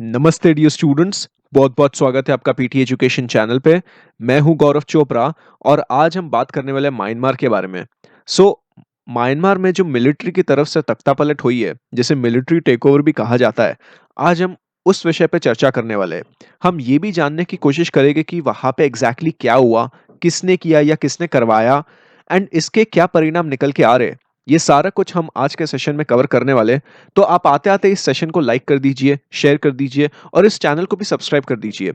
नमस्ते dear students. बहुत बहुत स्वागत है आपका पीटी एजुकेशन चैनल पे। मैं हूं गौरव चोपड़ा और आज हम बात करने वाले हैं म्यांमार के बारे में। म्यांमार में जो मिलिट्री की तरफ से तख्तापलट हुई है, जिसे मिलिट्री टेकओवर भी कहा जाता है, आज हम उस विषय पे चर्चा करने वाले हैं। हम ये भी जानने की कोशिश करेंगे कि वहां पे एग्जैक्टली क्या हुआ, किसने किया या किसने करवाया, एंड इसके क्या परिणाम निकल के आ रहे हैं। ये सारा कुछ हम आज के सेशन में कवर करने वाले हैं। तो आप आते आते इस सेशन को लाइक कर दीजिए, शेयर कर दीजिए और इस चैनल को भी सब्सक्राइब कर दीजिए।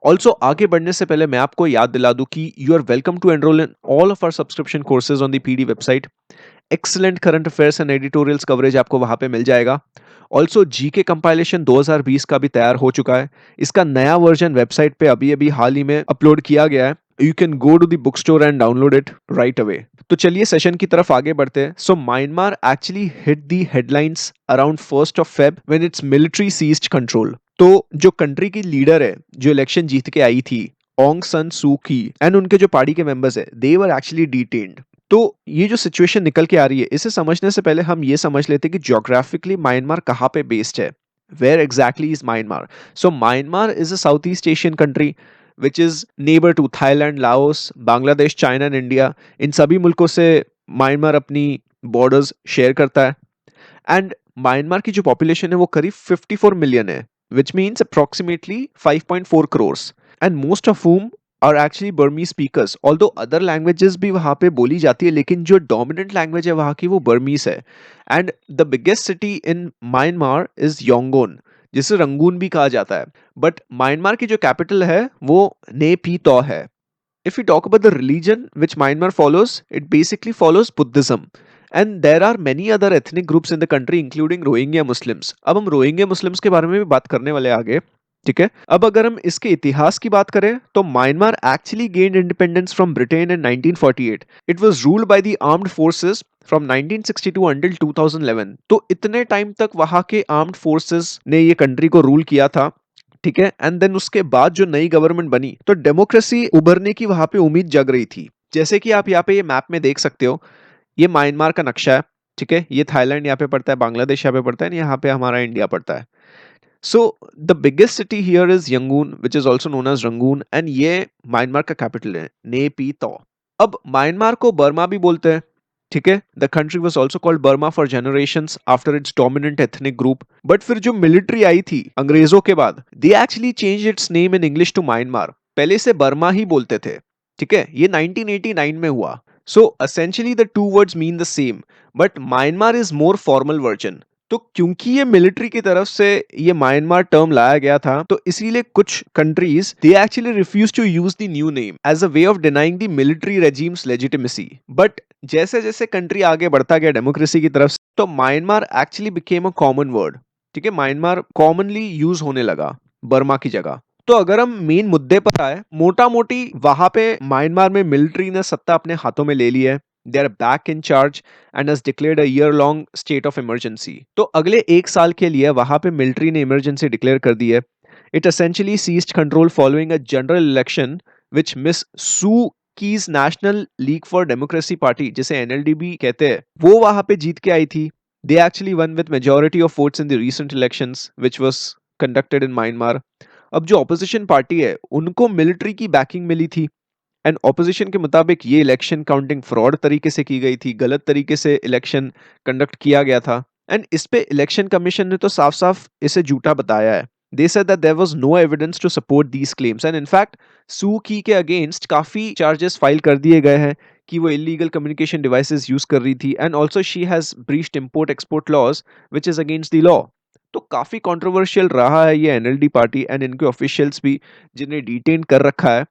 ऑल्सो आगे बढ़ने से पहले मैं आपको याद दिला दूं कि you are welcome to enrol in all of our subscription courses on the PD website. Excellent current affairs and editorials coverage आपको वहां पे मिल जाएगा। ऑल्सो जीके कंपाइलेशन 2020 का भी तैयार हो चुका है। इसका नया वर्जन वेबसाइट पे अभी अभी हाल ही में अपलोड किया गया है। You can go to the book store and download it right away. तो चलिए सेशन की तरफ आगे बढ़ते हैं। Myanmar actually hit the headlines around 1st of Feb when its military seized control. तो जो कंट्री की लीडर है, जो इलेक्शन जीत के आई थी, ओंग सन सू की, एंड उनके जो पार्टी के मेंबर्स है, दे वर एक्चुअली डिटेन्ड। तो ये जो सिचुएशन निकल के आ रही है, इसे समझने से पहले हम ये समझ लेते हैं कि ज्योग्राफिकली म्यांमार कहाँ पे बेस्ड है। Where exactly is Myanmar? Myanmar is a south east Asian country which is neighbour to Thailand, Laos, Bangladesh, China and India. इन सभी मुल्कों से म्यांमार अपनी बॉर्डर्स शेयर करता है। एंड म्यांमार की जो पॉपुलेशन है वो करीब 54 मिलियन है, which means approximately 5.4 crores, and most of whom are actually Burmese speakers. Although other languages भी वहां पे बोली जाती है, लेकिन जो डोमिनेंट लैंग्वेज है वहां की वो बर्मीस है। And the biggest city in Myanmar is Yangon, जिसे रंगून भी कहा जाता है। बट म्यांमार की जो कैपिटल है वो नेपीतौ है। If we talk about the religion which Myanmar follows, it basically follows Buddhism. And there are many other ethnic groups in the country, including Rohingya Muslims. अब हम रोहिंग्या मुस्लिम्स के बारे में भी बात करने वाले हैं आगे। ठीक है, अब अगर हम इसके इतिहास की बात करें तो Myanmar actually gained independence from Britain in 1948. It was ruled by the armed forces from 1962 until 2011. तो इतने टाइम तक वहां के आर्म्ड फोर्सेस ने ये कंट्री को रूल किया था। ठीक है, एंड देन उसके बाद जो नई गवर्नमेंट बनी तो डेमोक्रेसी उभरने की वहां पे उम्मीद जग रही थी। जैसे कि आप यहाँ पे ये मैप में देख सकते हो, ये म्यांमार का नक्शा है। ठीक है, ये थाईलैंड यहाँ पे पड़ता है, बांग्लादेश यहाँ पे पड़ता है, यहाँ पे हमारा इंडिया पड़ता है। So the biggest city here is Yangon which is also known as Rangoon, and ये म्यांमार का कैपिटल है, नेपीतौ। अब म्यांमार को बर्मा भी बोलते हैं। ठीक है, the country was also called Burma for generations after its dominant ethnic group. But फिर जो मिलिट्री आई थी अंग्रेजों के बाद, they actually change its name in English to Myanmar. पहले से बर्मा ही बोलते थे। ठीक है, ये 1989 में हुआ। So essentially the two words mean the same, but Myanmar is more formal version. तो क्योंकि ये मिलिट्री की तरफ से ये म्यांमार टर्म लाया गया था, तो इसीलिए कुछ countries they actually refuse to use the new name as a way of denying the military regime's legitimacy. But जैसे जैसे कंट्री आगे बढ़ता गया डेमोक्रेसी की तरफ से, तो Myanmar actually became a common word. ठीक है, म्यांमार कॉमनली यूज होने लगा बर्मा की जगह। तो अगर हम मेन मुद्दे पर आए, मोटा मोटी वहां पे म्यांमार में मिलिट्री ने सत्ता अपने हाथों में ले ली है। They are back in charge and has declared a year long state of emergency. तो अगले एक साल के लिए वहां पे मिलिट्री ने इमरजेंसी डिक्लेयर कर दी है। It essentially seized control following a general election which Miss Suu Kyi's National League for Democracy party, जिसे एनएलडीबी कहते हैं, वो वहां पे जीत के आई थी। They actually one with majority of votes in the recent elections which was conducted in Myanmar. अब जो ऑपोजिशन पार्टी है उनको मिलिट्री की बैकिंग मिली थी, एंड ऑपोजिशन के मुताबिक ये इलेक्शन काउंटिंग फ्रॉड तरीके से की गई थी, गलत तरीके से इलेक्शन कंडक्ट किया गया था। एंड इस पे इलेक्शन कमीशन ने तो साफ साफ इसे झूठा बताया है। They said that there was no evidence to support these claims, and in fact Suu Kyi के अगेंस्ट काफी चार्जेस फाइल कर दिए गए हैं कि वो इलीगल कम्युनिकेशन डिवाइसेस यूज कर रही थी, and also she has breached import export laws which is against the law. तो काफी कंट्रोवर्शियल रहा है ये एनएलडी पार्टी एंड इनके ऑफिशियल्स भी, जिन्हें डिटेन कर रखा है।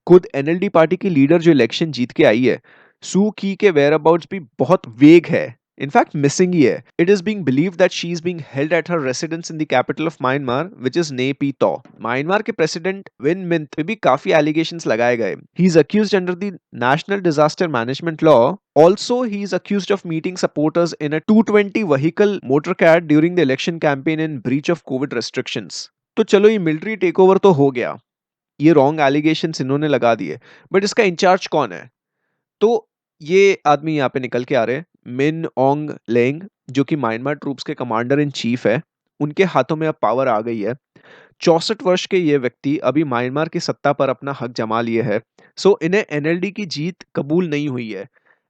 खुद एनएलडी पार्टी की लीडर जो इलेक्शन जीत के आई है, सू की के वेयर अबाउट्स भी बहुत वेग है, इनफैक्ट मिसिंग ही है। It is being believed that she is being held at her residence in the capital of Myanmar which is Naypyidaw. Myanmar के प्रेसिडेंट विन मिंट पे भी काफी एलिगेशंस लगाए गए। He is accused under the national disaster management law. Also he is accused of meeting supporters in a 220 vehicle motorcade during the election campaign in breach of Covid restrictions. तो चलो, ये military takeover तो हो गया, ये wrong allegations इन्होंने लगा दिए, बट इसका इंचार्ज कौन है? तो ये आदमी यहाँ पे निकल के आ रहे हैं, मिन ओंग लेंग, जो कि म्यांमार ट्रूप्स के कमांडर इन चीफ है। उनके हाथों में अब पावर आ गई है। 64 वर्ष के ये व्यक्ति अभी म्यांमार की सत्ता पर अपना हक जमा लिए है। सो इन्हें एनएलडी की जीत कबूल नहीं हुई है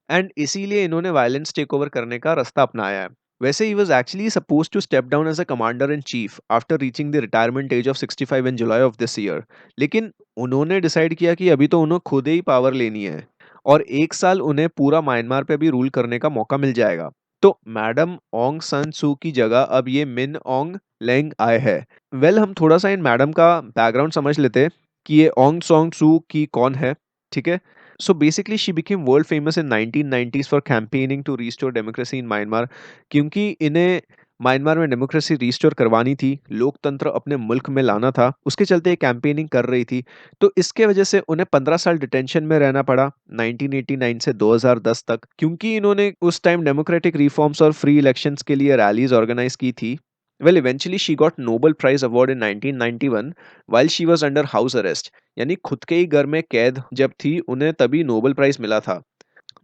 एंड इसीलिए इन्होंने वायलेंस टेक ओवर करने का रास्ता अपनाया है। वैसे ही was actually suppose to step down as a commander in chief after reaching the retirement age of 65 in July of this year. लेकिन उन्होंने डिसाइड किया कि अभी तो उन्हें खुद ही पावर लेनी है और 1 साल उन्हें पूरा म्यांमार पे भी रूल करने का मौका मिल जाएगा। तो मैडम ओंग सान सू की जगह अब ये मिन ओंग लेंग आए है। हम थोड़ा सा इन मैडम का बैकग्राउंड समझ लेते हैं कि ये ओंग सॉन्ग सू की कौन है। ठीक है। So basically, she became world famous in 1990s for campaigning to restore democracy in Myanmar, क्योंकि इन्हें म्यांमार में डेमोक्रेसी रिस्टोर करवानी थी, लोकतंत्र अपने मुल्क में लाना था, उसके चलते ये कैंपेनिंग कर रही थी। तो इसके वजह से उन्हें 15 साल डिटेंशन में रहना पड़ा 1989 से 2010 तक, क्योंकि इन्होंने उस टाइम डेमोक्रेटिक रिफॉर्म्स और फ्री इलेक्शंस के लिए रैलीज ऑर्गेनाइज की थी। Eventually she got Nobel Prize award in 1991 while she was under house arrest, यानी खुद के ही घर में कैद जब थी उन्हें तभी नोबेल प्राइज मिला था।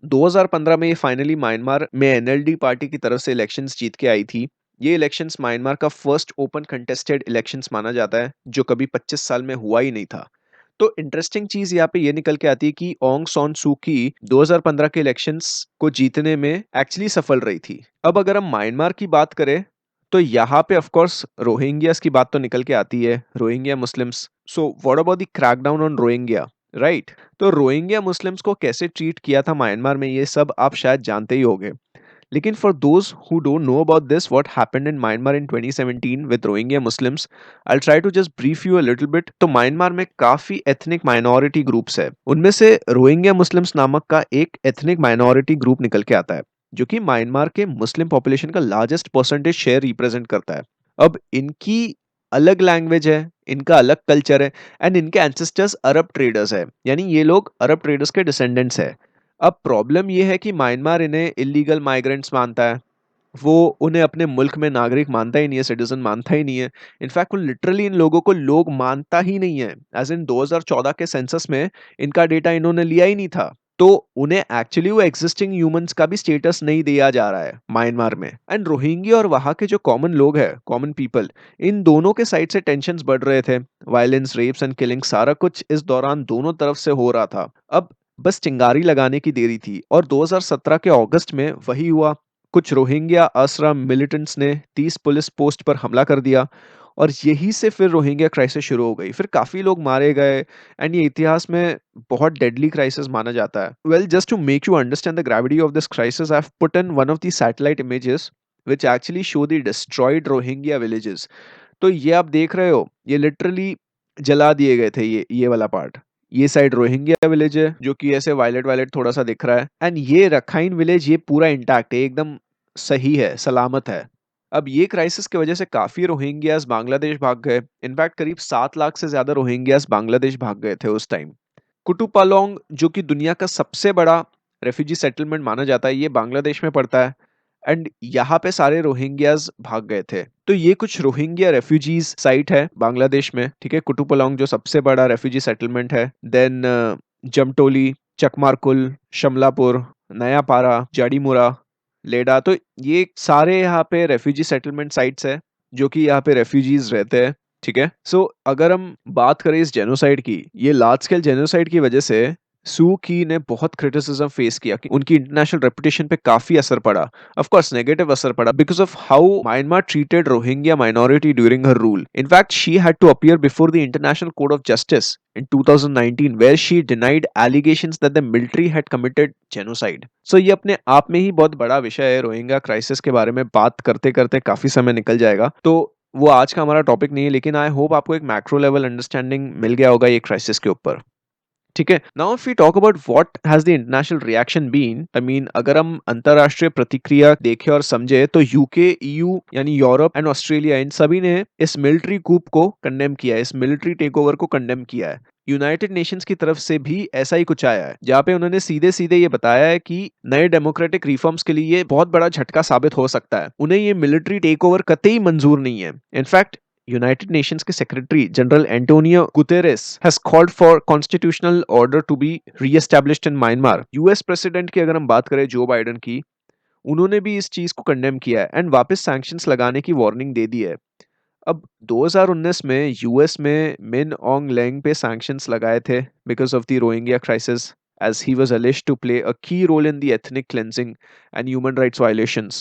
2015 में ये फाइनली म्यांमार में एनएलडी पार्टी की तरफ से इलेक्शंस जीत के आई थी। ये इलेक्शंस म्यांमार का फर्स्ट ओपन कंटेस्टेड इलेक्शंस माना जाता है जो कभी 25 साल में हुआ ही नहीं था। तो इंटरेस्टिंग चीज यहाँ पे ये निकल के आती है कि ओंग सॉन सू की 2015 के इलेक्शंस को जीतने में एक्चुअली सफल रही थी। अब अगर हम म्यांमार की बात करें तो यहाँ पे ऑफ कोर्स रोहिंग्यास की बात तो निकल के आती है, Rohingya Muslims. So what about the crackdown on Rohingya, right? तो रोहिंग्या मुस्लिम्स को कैसे ट्रीट किया था म्यांमार में, ये सब आप शायद जानते ही होंगे। लेकिन for those who don't know about this what happened in Myanmar in 2017 with Rohingya Muslims, I will try to just brief you a little bit. तो म्यांमार में काफी एथनिक माइनॉरिटी ग्रुप्स है, उनमें से रोहिंग्या मुस्लिम्स नामक का एक ethnic minority group निकल के आता है जो कि म्यांमार के मुस्लिम पॉपुलेशन का लार्जेस्ट परसेंटेज शेयर रिप्रेजेंट करता है। अब इनकी अलग लैंग्वेज है, इनका अलग कल्चर है एंड इनके एंसेस्टर्स अरब ट्रेडर्स है, यानी ये लोग अरब ट्रेडर्स के डिसेंडेंट्स है। अब प्रॉब्लम ये है कि म्यांमार इन्हें इलीगल माइग्रेंट्स मानता है, वो उन्हें अपने मुल्क में नागरिक मानता ही नहीं है, सिटीजन मानता ही नहीं है। इनफैक्ट वो लिटरली इन लोगों को लोग मानता ही नहीं है। एज इन 2014 के सेंसस में इनका डेटा इन्होंने लिया ही नहीं था। तो उन्हें एक्चुअली वो एग्जिस्टिंग ह्यूमंस का भी स्टेटस नहीं दिया जा रहा है म्यांमार में। एंड रोहिंग्या और वहां के जो कॉमन लोग हैं, कॉमन पीपल, इन दोनों के साइड से टेंशन्स बढ़ रहे थे। वायलेंस, रेप्स एंड किलिंग, सारा कुछ इस दौरान दोनों तरफ से हो रहा था। अब बस चिंगारी लगाने की देरी थी और 2017 के अगस्त में वही हुआ। कुछ रोहिंग्या आश्रम मिलिटेंट्स ने 30 पुलिस पोस्ट पर हमला कर दिया और यही से फिर रोहिंग्या क्राइसिस शुरू हो गई। फिर काफी लोग मारे गए एंड ये इतिहास में बहुत डेडली क्राइसिस माना जाता है। Just to make you understand the gravity of this crisis, I have put in one of the satellite images which actually show the destroyed Rohingya villages। तो ये आप देख रहे हो, ये लिटरली जला दिए गए थे। ये वाला पार्ट, ये साइड रोहिंग्या विलेज है जो कि ऐसे वायलेट वायलेट थोड़ा सा दिख रहा है एंड ये रखाइन विलेज, ये पूरा इंटैक्ट है, एकदम सही है, सलामत है। अब ये क्राइसिस की वजह से काफी रोहिंग्यास बांग्लादेश भाग गए। इनफैक्ट करीब 7 लाख से ज्यादा रोहिंग्यास बांग्लादेश भाग गए थे उस टाइम। कुटुपालोंग जो कि दुनिया का सबसे बड़ा रेफ्यूजी सेटलमेंट माना जाता है, ये बांग्लादेश में पड़ता है एंड यहाँ पे सारे रोहिंग्याज भाग गए थे। तो ये कुछ रोहिंग्या रेफ्यूजीज साइट है बांग्लादेश में। ठीक है, कुटुपालोंग जो सबसे बड़ा रेफ्यूजी सेटलमेंट है, देन जमटोली, चकमारकुल, शमलापुर, नयापारा, जाडीमुरा, लेडा, तो ये सारे यहाँ पे रेफ्यूजी सेटलमेंट साइट्स है जो कि यहाँ पे रेफ्यूजीज रहते हैं। ठीक है, सो अगर हम बात करें इस जेनोसाइड की, ये लार्ज स्केल जेनोसाइड की वजह से सू की ने बहुत क्रिटिसिज्म फेस किया कि उनकी इंटरनेशनल रेपुटेशन पे काफी असर पड़ा। ऑफ कोर्स नेगेटिव असर पड़ा because of how Myanmar treated Rohingya minority during her rule. In fact she had to appear before the International Court of Justice in 2019 where she denied allegations that the military had committed genocide। So ये अपने आप में ही बहुत बड़ा विषय है। Rohingya crisis के बारे में बात करते करते काफी समय निकल जाएगा, तो वो आज का हमारा टॉपिक नहीं है, लेकिन आई होप आपको एक मैक्रो लेवल अंडरस्टैंडिंग मिल गया होगा ये क्राइसिस के ऊपर। ठीक है, now if we talk about what has the international reaction been, I mean अगर हम अंतरराष्ट्रीय प्रतिक्रिया देखें और समझे तो यूके, ईयू यानी यूरोप एंड ऑस्ट्रेलिया, इन सभी ने इस मिलिट्री कूप को कंडेम किया है, इस मिलिट्री टेकओवर को कंडेम किया है। यूनाइटेड नेशंस की तरफ से भी ऐसा ही कुछ आया है जहाँ पे उन्होंने सीधे सीधे ये बताया है कि नए डेमोक्रेटिक रिफॉर्म्स के लिए ये बहुत बड़ा झटका साबित हो सकता है। उन्हें ये मिलिट्री टेकओवर कतई मंजूर नहीं है। इनफैक्ट यूनाइटेड नेशंस के secretary general Antonio Guterres has called for constitutional order to be reestablished in Myanmar. US president की अगर हम बात करें जो बाइडेन की, उन्होंने भी इस चीज़ को कंडेम किया है एंड वापस सैंक्शंस लगाने की वार्निंग दे दी है। अब 2019 में यूएस में मिन ऑन्ग लेंग पे सैंक्शंस लगाए थे because of the Rohingya crisis as he was alleged to play a key role in the ethnic cleansing and human rights violations.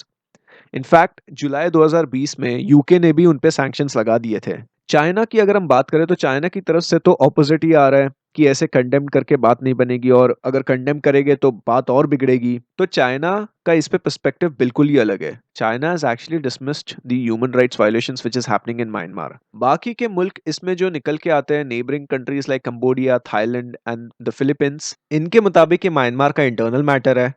In fact जुलाई 2020 में यूके ने भी उन पे सैंक्शंस लगा दिए थे। चाइना की अगर हम बात करें तो चाइना की तरफ से तो ऑपोजिट ही आ रहा है कि ऐसे कंडेम करके बात नहीं बनेगी और अगर कंडेम करेंगे तो बात और बिगड़ेगी। तो चाइना का इस पे पर्सपेक्टिव बिल्कुल ही अलग है। China has actually dismissed the human rights violations which is happening in Myanmar. बाकी के मुल्क इसमें जो निकल के आते हैं neighbouring countries like Cambodia, Thailand and the Philippines, इनके मुताबिक ये म्यांमार का इंटरनल मैटर है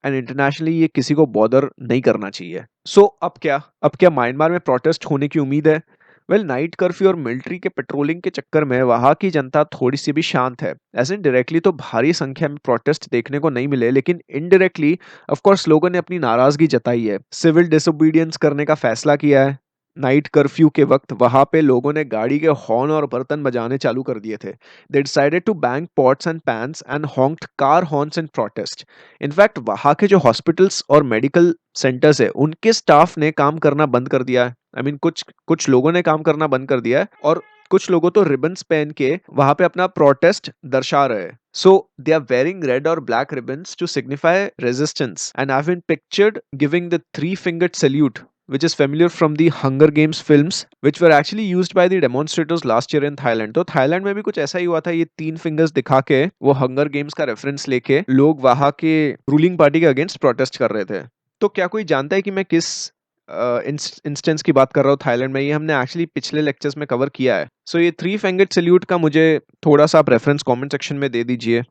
एंड इंटरनेशनली ये किसी को बॉदर नहीं करना चाहिए। सो अब क्या म्यांमार में प्रोटेस्ट होने की उम्मीद है? वेल, नाइट कर्फ्यू और मिलिट्री के पेट्रोलिंग के चक्कर में वहां की जनता थोड़ी सी भी शांत है। ऐसे डायरेक्टली तो भारी संख्या में प्रोटेस्ट देखने को नहीं मिले, लेकिन इनडायरेक्टली ऑफ कोर्स लोगों ने अपनी नाराजगी जताई है, सिविल डिसोबीडियंस करने का फैसला किया है। नाइट कर्फ्यू के वक्त वहां पे लोगों ने गाड़ी के हॉर्न और बर्तन बजाने चालू कर दिए थे। They decided to bang pots and pans and honked car horns in protest. In fact वहां के जो हॉस्पिटल्स और मेडिकल सेंटर्स है उनके स्टाफ ने काम करना बंद कर दिया है। आई मीन कुछ कुछ लोगों ने काम करना बंद कर दिया है और कुछ लोगों तो रिबन्स पहन के वहां पे अपना प्रोटेस्ट दर्शा रहे हैं। So they are wearing red और black ribbons to signify resistance and I have been pictured giving the three fingered salute which is familiar from the Hunger Games films, which were actually used by the demonstrators last year in Thailand. तो Thailand में भी कुछ ऐसा ही हुआ था, ये तीन fingers दिखा के वो हंगर गेम्स का रेफरेंस लेके लोग वहां के रूलिंग पार्टी के अगेंस्ट प्रोटेस्ट कर रहे थे। तो क्या कोई जानता है कि मैं किस इंस्टेंस की बात कर रहा हूँ थाईलैंड में? ये हमने एक्चुअली पिछले लेक्चर्स में कवर किया है। सो ये थ्री फिंगर्ड सैल्यूट का मुझे थोड़ा सा आप रेफरेंस कमेंट सेक्शन में दे दीजिए,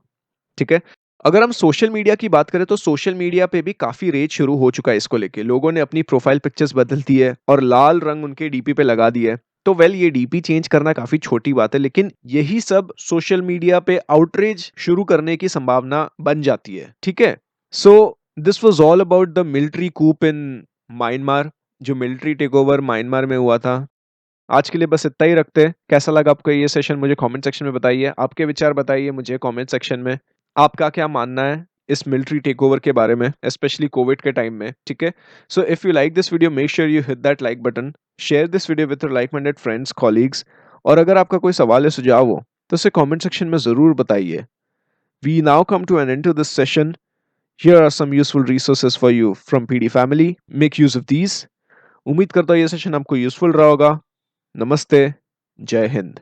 ठीक है? अगर हम सोशल मीडिया की बात करें तो सोशल मीडिया पे भी काफी रेज शुरू हो चुका है इसको लेके। लोगों ने अपनी प्रोफाइल पिक्चर्स बदल दी है और लाल रंग उनके डीपी पे लगा दिया है। तो वेल, ये डीपी चेंज करना काफी छोटी बात है, लेकिन यही सब सोशल मीडिया पे आउटरीच शुरू करने की संभावना बन जाती है, ठीक है? So this was all about the military coup in Myanmar, जो मिलिट्री टेक ओवर म्यांमार में हुआ था। आज के लिए बस इतना ही रखते हैं। कैसा लगा आपको ये सेशन मुझे कमेंट सेक्शन में बताइए। आपके विचार बताइए मुझे कमेंट सेक्शन में। आपका क्या मानना है इस मिलिट्री टेकओवर के बारे में, स्पेशली कोविड के टाइम में, ठीक है? So if you like this video make sure you hit that like button, share this video with your like minded friends, colleagues, और अगर आपका कोई सवाल या सुझाव हो तो उसे कमेंट सेक्शन में जरूर बताइए। We now come to an end to this session. Here are some useful resources for you from PD family. Make use of these. उम्मीद करता हूँ ये सेशन आपको यूजफुल रहा होगा। नमस्ते, जय हिंद।